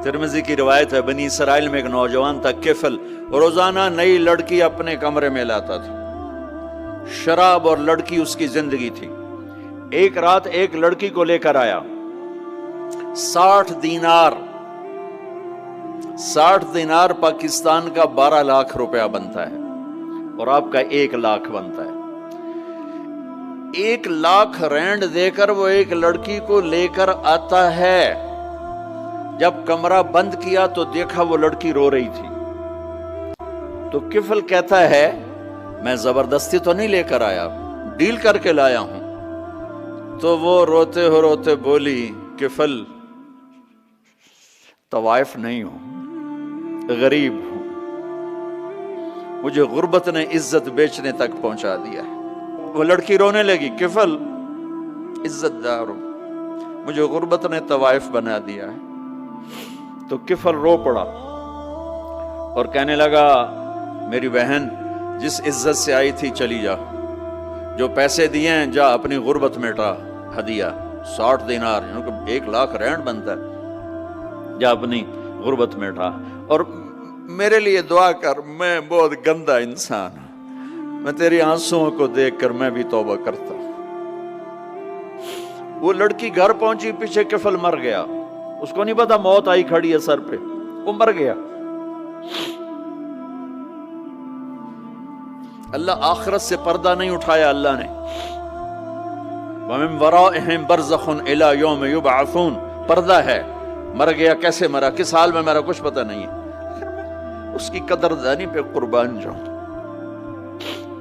ترمذی کی روایت ہے، بنی اسرائیل میں ایک نوجوان تھا کفل، روزانہ نئی لڑکی اپنے کمرے میں لاتا تھا، شراب اور لڑکی اس کی زندگی تھی۔ ایک رات ایک لڑکی کو لے کر آیا، 60 دینار 60 دینار پاکستان کا 12 لاکھ روپیہ بنتا ہے، اور آپ کا 1 لاکھ بنتا ہے۔ 1 لاکھ رینڈ دے کر وہ ایک لڑکی کو لے کر آتا ہے۔ جب کمرہ بند کیا تو دیکھا وہ لڑکی رو رہی تھی، تو کفل کہتا ہے میں زبردستی تو نہیں لے کر آیا، ڈیل کر کے لایا ہوں۔ تو وہ روتے روتے بولی، کفل طوائف نہیں ہوں، غریب ہوں، مجھے غربت نے عزت بیچنے تک پہنچا دیا ہے۔ وہ لڑکی رونے لگی، کفل عزت دار ہوں، مجھے غربت نے طوائف بنا دیا ہے۔ تو کفل رو پڑا اور کہنے لگا، میری بہن جس عزت سے آئی تھی چلی جا، جو پیسے دیے ہیں جا اپنی غربت مٹا، ہدیہ 60 دینار 1 لاکھ رینڈ بنتا ہے، جا اپنی غربت مٹا، اور میرے لیے دعا کر، میں بہت گندا انسان ہوں، میں تیری آنسوؤں کو دیکھ کر میں بھی توبہ کرتا ہوں۔ وہ لڑکی گھر پہنچی، پیچھے کفل مر گیا، اس کو نہیں پتا موت آئی کھڑی ہے سر پہ، وہ مر گیا۔ اللہ آخرت سے پردہ نہیں اٹھایا اللہ نے۔ وَمِن وَرَائِهِمْ بَرْزَخٌ إِلَى يَوْمِ يُبْعَثُونَ، پردہ ہے، مر گیا، کیسے مرا، کس حال میں مرا، کچھ پتہ نہیں ہے، اس کی قدردانی پہ قربان جاؤں۔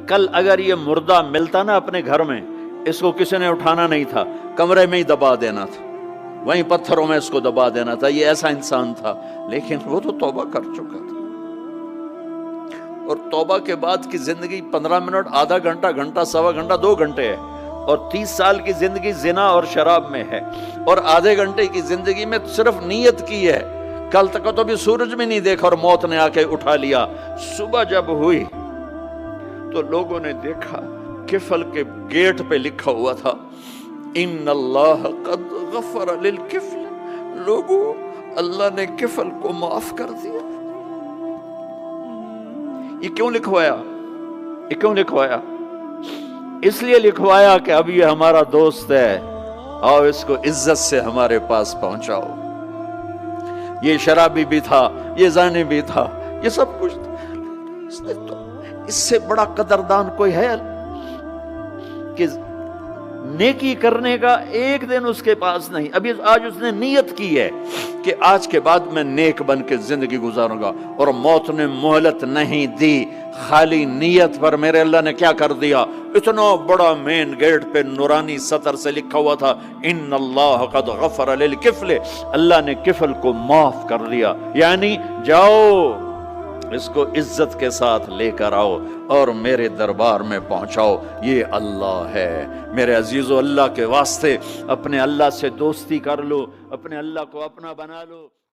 کل اگر یہ مردہ ملتا نا اپنے گھر میں، اس کو کسی نے اٹھانا نہیں تھا، کمرے میں ہی دبا دینا تھا، وہیں پتھروں میں اس کو دبا دینا تھا، یہ ایسا انسان تھا، لیکن وہ تو توبہ کر چکا تھا۔ اور توبہ کے بعد کی زندگی 15 منٹ، آدھا گھنٹہ، گھنٹہ، سوا گھنٹہ، 2 گھنٹے ہے، اور 30 سال کی زندگی زنا اور شراب میں ہے، اور آدھے گھنٹے کی زندگی میں صرف نیت کی ہے۔ کل تک تو بھی سورج میں نہیں دیکھا اور موت نے آ کے اٹھا لیا۔ صبح جب ہوئی تو لوگوں نے دیکھا کفل کے گیٹ پہ لکھا ہوا تھا، ان اللہ قد غفر للکفل، لوگوں اللہ نے کفل کو معاف کر دیا۔ یہ کیوں لکھوایا؟ یہ کیوں لکھوایا؟ اس لیے لکھوایا کہ اب یہ ہمارا دوست ہے، آؤ اس کو عزت سے ہمارے پاس پہنچاؤ۔ یہ شرابی بھی تھا، یہ زانی بھی تھا، یہ سب کچھ تھا۔ اس سے بڑا قدردان کوئی ہے کہ نیکی کرنے کا ایک دن اس کے پاس نہیں؟ ابھی آج اس نے نیت کی ہے کہ آج کے بعد میں نیک بن کے زندگی گزاروں گا، اور موت نے مہلت نہیں دی، خالی نیت پر میرے اللہ نے کیا کر دیا، اتنا بڑا مین گیٹ پہ نورانی سطر سے لکھا ہوا تھا، ان اللہ قد غفر للکفل، اللہ نے کفل کو معاف کر دیا۔ یعنی جاؤ اس کو عزت کے ساتھ لے کر آؤ اور میرے دربار میں پہنچاؤ، یہ اللہ ہے۔ میرے عزیزو، اللہ کے واسطے اپنے اللہ سے دوستی کر لو، اپنے اللہ کو اپنا بنا لو۔